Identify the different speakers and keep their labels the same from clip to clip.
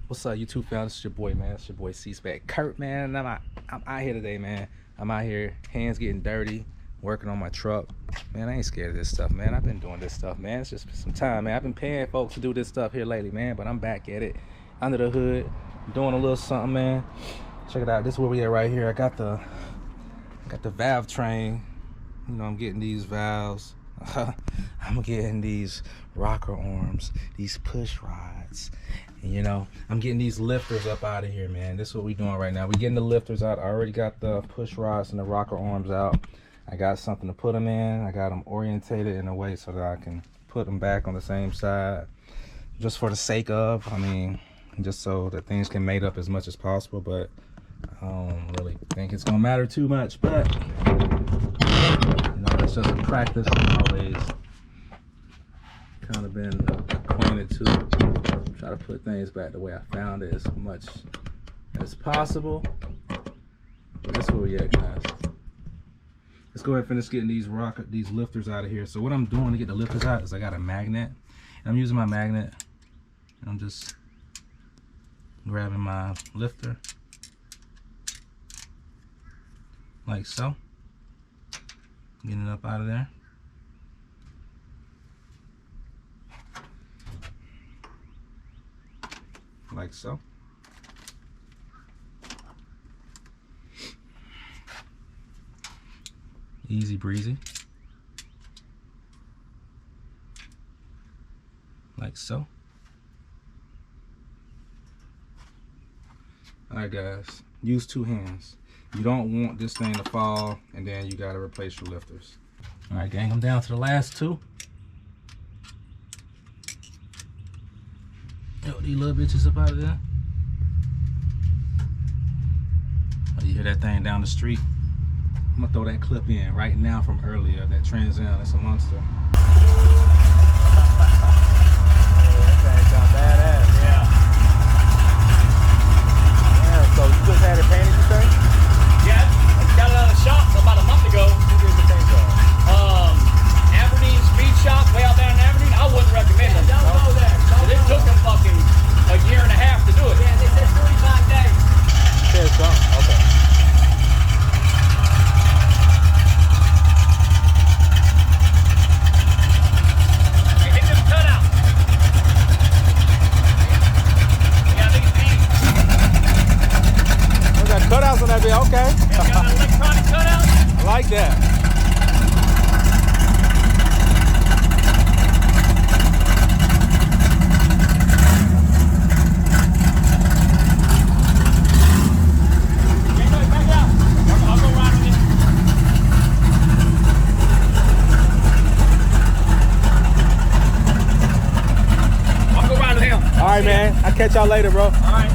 Speaker 1: What's up, YouTube fam? This is your boy, man. It's your boy C-Spec Kurt, man. I'm out here today, man. I'm out here, hands getting dirty, working on my truck. Man, I ain't scared of this stuff, man. I've been doing this stuff, man. It's just some time, man. I've been paying folks to do this stuff here lately, man. But I'm back at it, under the hood, doing a little something, man. Check it out. This is where we at right here. I got the valve train. You know, I'm getting these valves. I'm getting these rocker arms, these push rods. And, you know, I'm getting these lifters up out of here, man. This is what we're doing right now. We're getting the lifters out. I already got the push rods and the rocker arms out. I got something to put them in. I got them orientated in a way so that I can put them back on the same side. Just for the sake of, I mean, just so that things can mate up as much as possible. But I don't really think it's gonna matter too much. But you know, it's just a practice. I've always kind of been acquainted to try to put things back the way I found it as much as possible. But that's where we at, guys. Let's go ahead and finish getting these lifters out of here. So what I'm doing to get the lifters out is I got a magnet, and I'm using my magnet, and I'm just grabbing my lifter like so, getting it up out of there. Like so. Easy breezy. Like so. Alright guys, use two hands. You don't want this thing to fall and then you gotta replace your lifters. Alright gang, I'm down to the last two. Yo, these little bitches up out of there. Oh, you hear that thing down the street? I'm gonna throw that clip in right now from earlier, that Trans Am. It's a monster.
Speaker 2: That thing sound badass. Yeah. Yeah, so you just had it painted, you say?
Speaker 3: Yeah, I got it out of the shop about a month ago.
Speaker 2: Who did the paint job?
Speaker 3: Aberdeen Speed Shop, way out there in Aberdeen. I wouldn't recommend them.
Speaker 4: Don't go there. Don't
Speaker 3: It
Speaker 4: go
Speaker 3: took them fucking a year and a half to do it.
Speaker 4: Yeah, they said 45 days.
Speaker 2: Said something. Okay.
Speaker 3: Hey, hit them cutouts. Yeah, these beats.
Speaker 2: We got cutouts on that bit. Okay.
Speaker 3: Yeah, we got an electronic cutout.
Speaker 2: I like that. All right, man. I'll catch y'all later, bro.
Speaker 3: All right.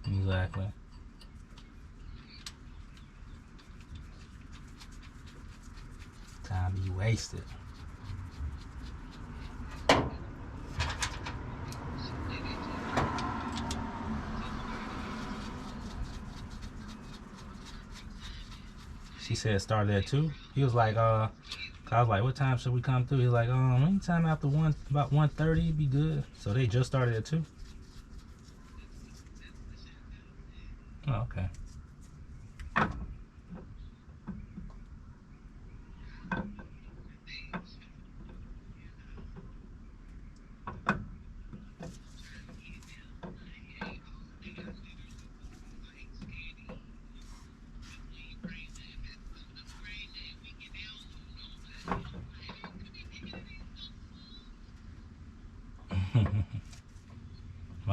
Speaker 1: Exactly. Time be wasted. She said started at 2. He was like, I was like, what time should we come through? He was like, anytime after about 1:30 be good. So they just started at 2. Oh, okay.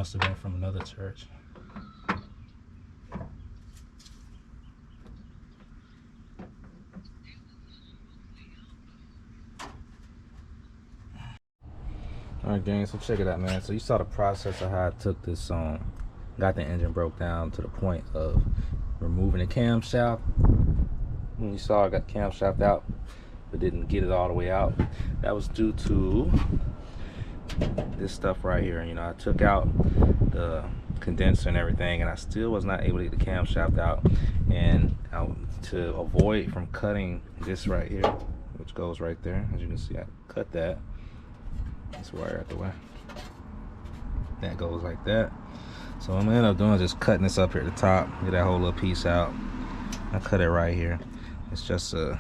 Speaker 1: Must have been from another church. Alright gang, so check it out, man. So you saw the process of how I took this got the engine broke down to the point of removing the camshaft. And you saw I got the camshaft out, but didn't get it all the way out. That was due to this stuff right here. You know, I took out the condenser and everything, and I still was not able to get the camshaft out. And to avoid from cutting this right here, which goes right there, as you can see, I cut that. This wire out the way. That goes like that. So what I'm gonna end up doing is just cutting this up here at the top, get that whole little piece out. I cut it right here. It's just I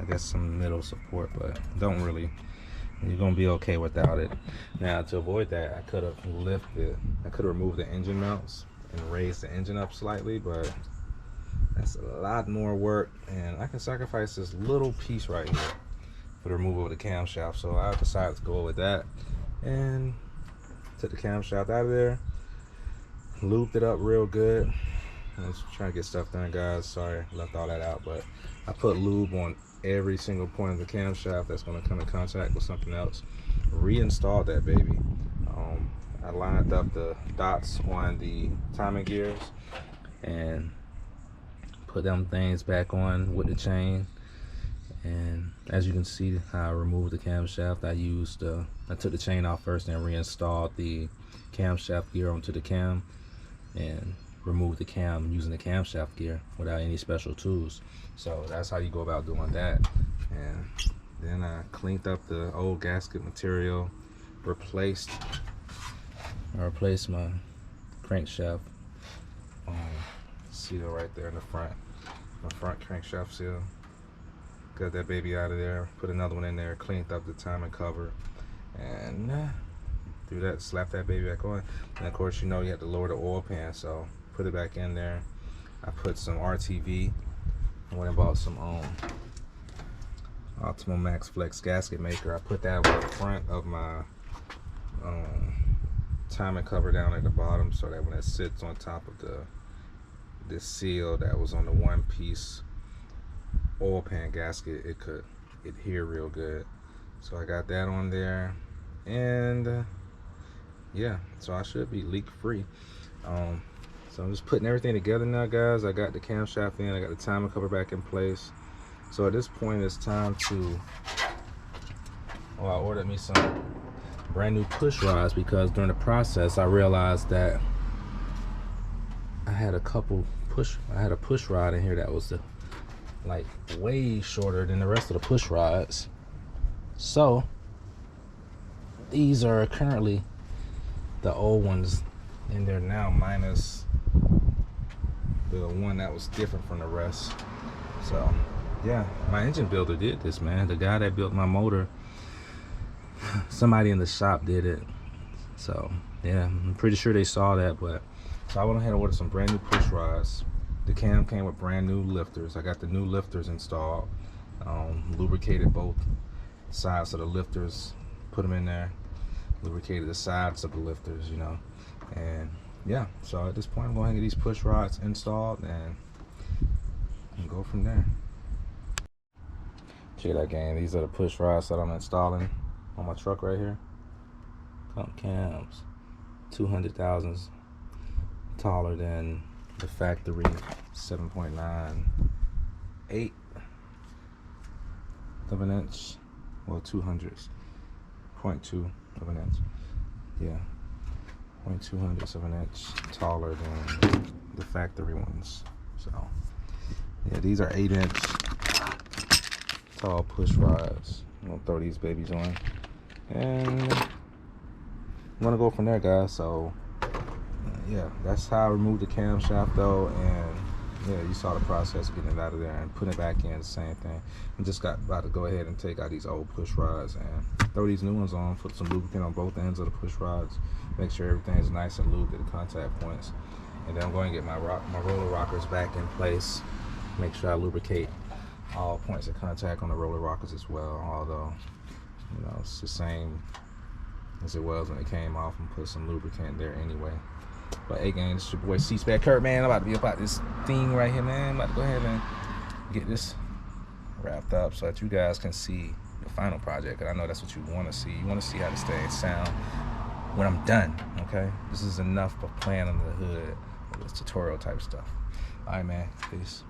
Speaker 1: guess some middle support, but don't really. You're gonna be okay without it. Now to avoid that, I could have removed the engine mounts and raised the engine up slightly, but that's a lot more work, and I can sacrifice this little piece right here for the removal of the camshaft. So I decided to go with that and took the camshaft out of there, looped it up real good. I was trying to get stuff done, guys. Sorry, left all that out, but I put lube on every single point of the camshaft that's going to come in contact with something else. Reinstalled that baby. I lined up the dots on the timing gears and put them things back on with the chain. And as you can see, how I removed the camshaft, I took the chain off first and reinstalled the camshaft gear onto the cam and removed the cam using the camshaft gear without any special tools. So that's how you go about doing that. And then I cleaned up the old gasket material, replaced my crankshaft seal right there in the front, my front crankshaft seal. Got that baby out of there, put another one in there, cleaned up the timing cover, and do that, slap that baby back on. And of course, you know, you have to lower the oil pan, so put it back in there. I put some RTV. I went and bought some Optimal Max Flex gasket maker. I put that on the front of my timing cover down at the bottom, so that when it sits on top of the seal that was on the one piece oil pan gasket, it could adhere real good. So I got that on there, and yeah, so I should be leak free. So I'm just putting everything together now, guys. I got the camshaft in, I got the timing cover back in place. So at this point, it's time to, I ordered me some brand new push rods, because during the process I realized that I had a push rod in here that was like way shorter than the rest of the push rods. So these are currently the old ones in there now, minus the one that was different from the rest. So yeah, my engine builder did this, man. The guy that built my motor, somebody in the shop did it. So yeah, I'm pretty sure they saw that. But so I went ahead and ordered some brand new push rods. The cam came with brand new lifters. I got the new lifters installed, lubricated both sides of the lifters, put them in there, lubricated the sides of the lifters, you know. And yeah, so at this point I'm going to get these push rods installed and go from there. Check it out, gang. These are the push rods that I'm installing on my truck right here. Pump cams, 200 thousandths taller than the factory 7.98 of an inch, well, 200ths, 0.2 of an inch, yeah, 0.2 hundredths of an inch taller than the factory ones. So yeah, these are 8-inch tall push rods. I'm gonna throw these babies on, and I'm gonna go from there, guys. So yeah, that's how I removed the camshaft though, and yeah, you saw the process of getting it out of there and putting it back in, the same thing. I'm just about to go ahead and take out these old push rods and throw these new ones on, put some lubricant on both ends of the push rods, make sure everything is nice and lubed at the contact points. And then I'm going to get my roller rockers back in place, make sure I lubricate all points of contact on the roller rockers as well, although, you know, it's the same as it was when it came off, and put some lubricant there anyway. But hey gang, this is your boy C-Spec Kurt, man. I'm about to be about this thing right here, man. I'm about to go ahead and get this wrapped up so that you guys can see the final project, because I know that's what you want to see. You want to see how this thing sound when I'm done, okay? This is enough of playing under the hood with this tutorial type stuff. All right, man. Peace.